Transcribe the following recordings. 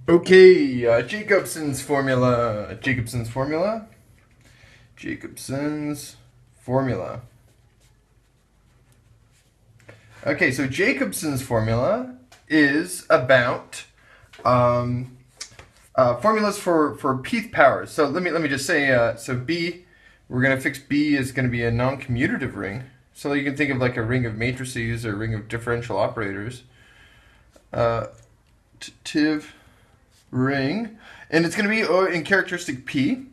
Okay, Jacobson's formula. Jacobson's formula. Jacobson's formula. Okay, so Jacobson's formula is about formulas for pth powers. So let me just say so B, we're gonna fix B is gonna be a non-commutative ring. So you can think of like a ring of matrices or a ring of differential operators. Tiv ring, and it's going to be in characteristic P.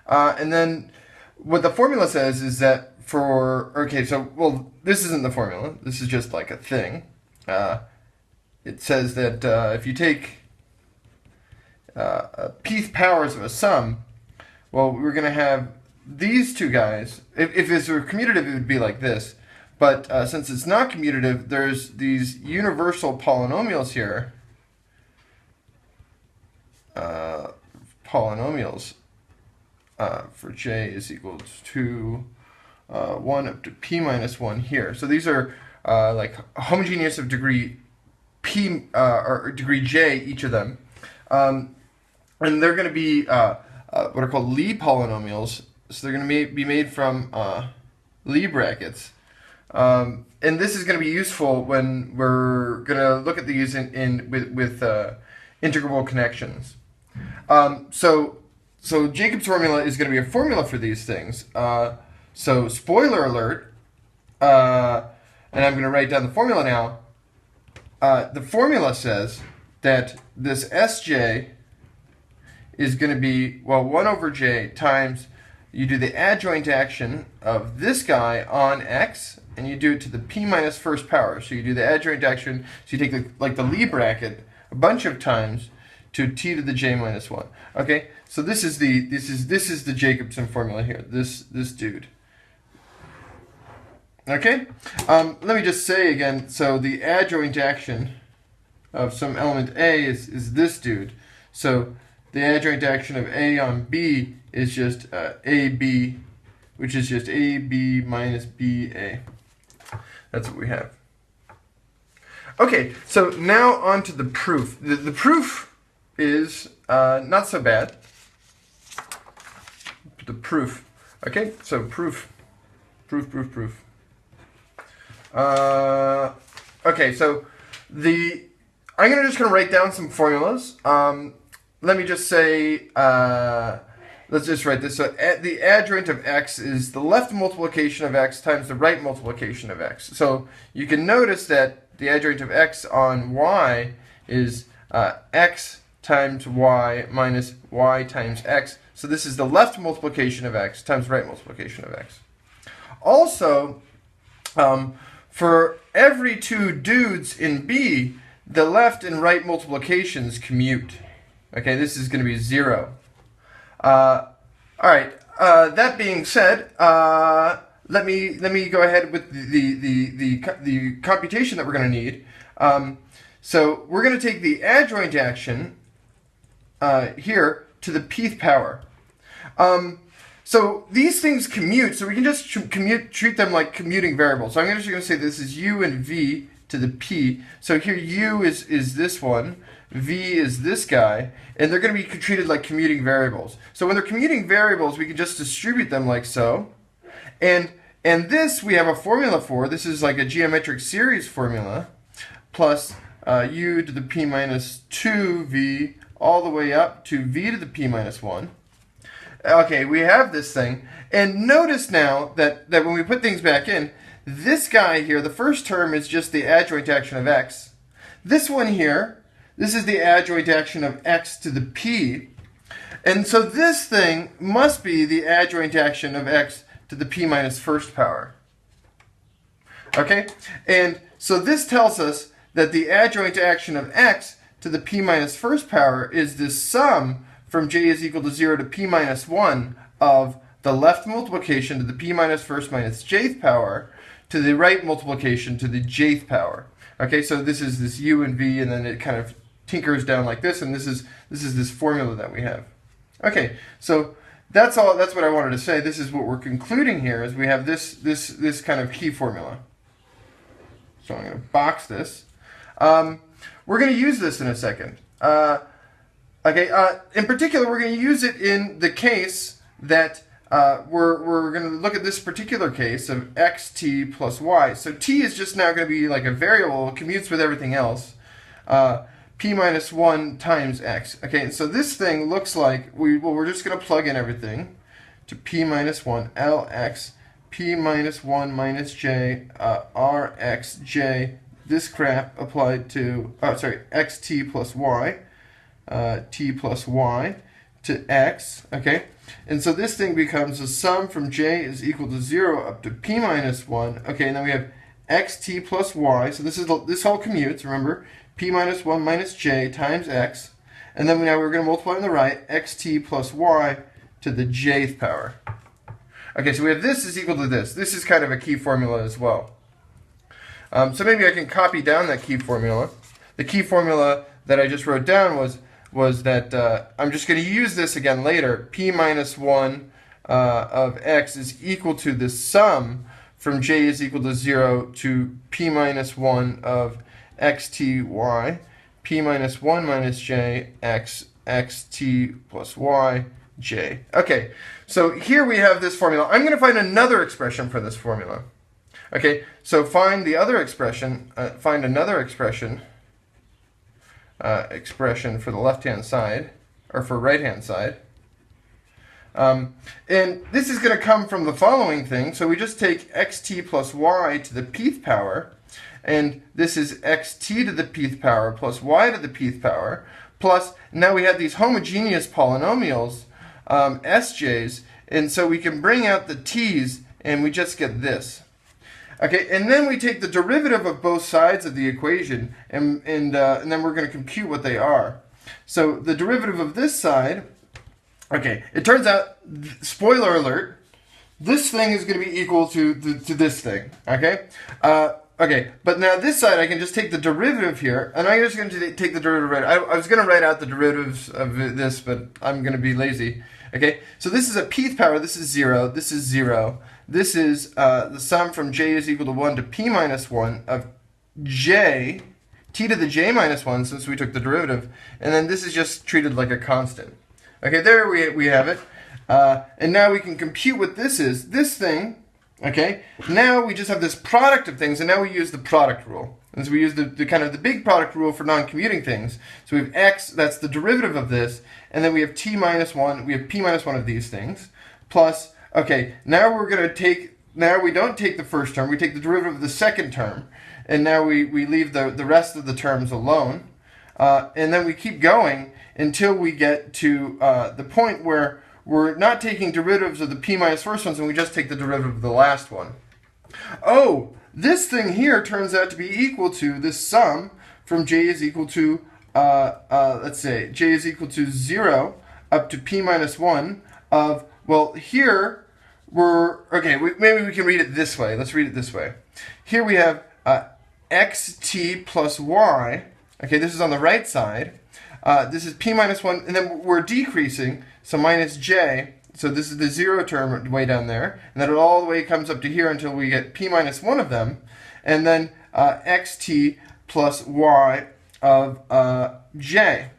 And then what the formula says is that well, this isn't the formula. This is just like a thing. It says that if you take pth powers of a sum, well, we're going to have these two guys. If this were commutative, it would be like this. But since it's not commutative, there's these universal polynomials here. Polynomials for j is equal to 1 up to p minus 1 here. So these are like homogeneous of degree p or degree j, each of them. And they're going to be what are called Lie polynomials. So they're going to be made from Lie brackets. And this is going to be useful when we're going to look at these with integrable connections. So Jacob's formula is going to be a formula for these things. So spoiler alert, and I'm going to write down the formula now. The formula says that this Sj is going to be, well, 1 over j times, you do the adjoint action of this guy on x, and you do it to the p minus first power. So you do the adjoint action, so you take the Lie bracket a bunch of times to t to the j minus 1. Okay, so this is the Jacobson formula here. This dude. Okay, let me just say again. So the adjoint action of some element a is this dude. So the adjoint action of a on b is just ab, which is just ab minus ba. That's what we have. Okay, so now on to the proof. The proof is not so bad. The proof. Okay, so proof. Okay, so I'm just gonna write down some formulas. Let me just say, let's just write this. So the adjoint of x is the left multiplication of x times the right multiplication of x. So you can notice that the adjoint of x on y is x times y minus y times x. So this is the left multiplication of x times right multiplication of x. Also, for every two dudes in B, the left and right multiplications commute. Okay, this is going to be 0. All right. That being said, let me go ahead with the computation that we're going to need. So we're going to take the adjoint action here to the pth power. So these things commute, so we can just treat them like commuting variables. So I'm just going to say this is u and v to the p. So here u is this one, v is this guy, and they're going to be treated like commuting variables. So when they're commuting variables, we can just distribute them like so. And this we have a formula for. This is like a geometric series formula, plus u to the p minus 2v all the way up to v to the p minus 1. Okay, we have this thing. And notice now that when we put things back in, this guy here, the first term is just the adjoint action of x. This one here, this is the adjoint action of x to the p. And so this thing must be the adjoint action of x to the p minus first power. Okay? And so this tells us that the adjoint action of x to the p minus first power is this sum from j is equal to 0 to p minus 1 of the left multiplication to the p minus first minus jth power to the right multiplication to the jth power. Okay, so this is this u and v, and then it kind of tinkers down like this, and this is this formula that we have. Okay, so that's all. That's what I wanted to say. This is what we're concluding here, is we have this kind of key formula. So I'm going to box this. We're going to use this in a second. Okay, in particular, we're going to use it in the case that we're going to look at this particular case of xt plus y. So t is just now going to be like a variable, commutes with everything else. P minus 1 times x. Okay, so this thing looks like, we're just going to plug in everything to p minus 1 lx, p minus 1 minus j, rxj, this crap applied to, xt plus y, t plus y to x, okay? And so this thing becomes a sum from j is equal to 0 up to p minus 1. Okay, and then we have xt plus y. So this all commutes, remember? P minus 1 minus j times x. And then now we're going to multiply on the right, xt plus y to the jth power. Okay, so we have this is equal to this. This is kind of a key formula as well. So maybe I can copy down that key formula. The key formula that I just wrote down was that I'm just going to use this again later. P minus 1 of x is equal to the sum from j is equal to 0 to p minus 1 of xty, p minus 1 minus j, xt plus y, j. Okay, so here we have this formula. I'm going to find another expression for this formula. Okay, so find the other expression, find another expression for the left-hand side, or for right-hand side. And this is going to come from the following thing. So we just take xt plus y to the pth power, and this is xt to the pth power plus y to the pth power, plus now we have these homogeneous polynomials, sj's, and so we can bring out the t's, and we just get this. Okay, and then we take the derivative of both sides of the equation, and then we're going to compute what they are. So the derivative of this side, okay, it turns out, spoiler alert, this thing is going to be equal to this thing, okay? Okay, but now this side I can just take the derivative here, and I'm just going to take the derivative right. I was going to write out the derivatives of this, but I'm going to be lazy. Okay, so this is a pth power, this is 0, this is 0. This is the sum from j is equal to 1 to p minus 1 of j, t to the j minus 1, since we took the derivative, and then this is just treated like a constant. Okay, there we have it. And now we can compute what this is. This thing, okay, now we just have this product of things, and now we use the product rule. And so we use the kind of the big product rule for non-commuting things. So we have x, that's the derivative of this, and then we have t minus 1, we have p minus 1 of these things, plus, okay, now we're going to take, now we don't take the first term, we take the derivative of the second term, and now we leave the rest of the terms alone, and then we keep going until we get to the point where we're not taking derivatives of the p minus first ones, and we just take the derivative of the last one. Oh, this thing here turns out to be equal to this sum from j is equal to, let's say, j is equal to 0 up to p minus 1 of, well, here we're, okay, maybe we can read it this way. Let's read it this way. Here we have xt plus y. Okay, this is on the right side. This is p minus 1, and then we're decreasing, so minus j. So this is the 0 term way down there, and then it all the way comes up to here until we get p minus 1 of them, and then xt plus y of j.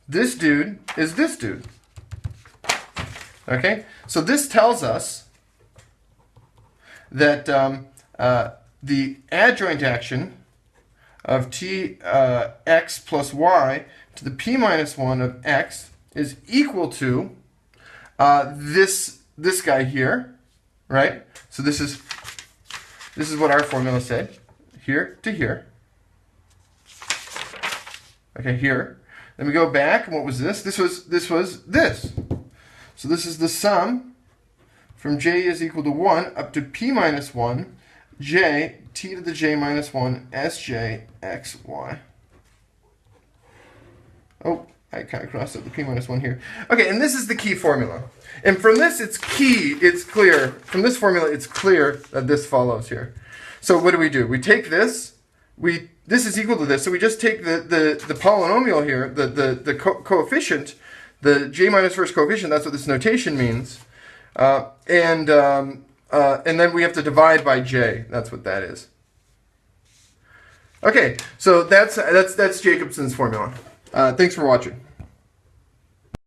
This dude is this dude. Okay, so this tells us that the adjoint action of x plus y to the p minus 1 of x is equal to this guy here, right? So this is what our formula said, here to here. Okay, here. Then we go back, and what was this? This was this. So this is the sum from j is equal to 1 up to p minus 1, j, t to the j minus 1, sj, x, y. Oh, I kind of crossed out the p minus 1 here. Okay, and this is the key formula. And from this, it's clear. From this formula, it's clear that this follows here. So what do? We take this, this is equal to this, so we just take the polynomial here, the coefficient, the j minus first coefficient, that's what this notation means, and then we have to divide by j, that's what that is. Okay, so that's Jacobson's formula. Thanks for watching.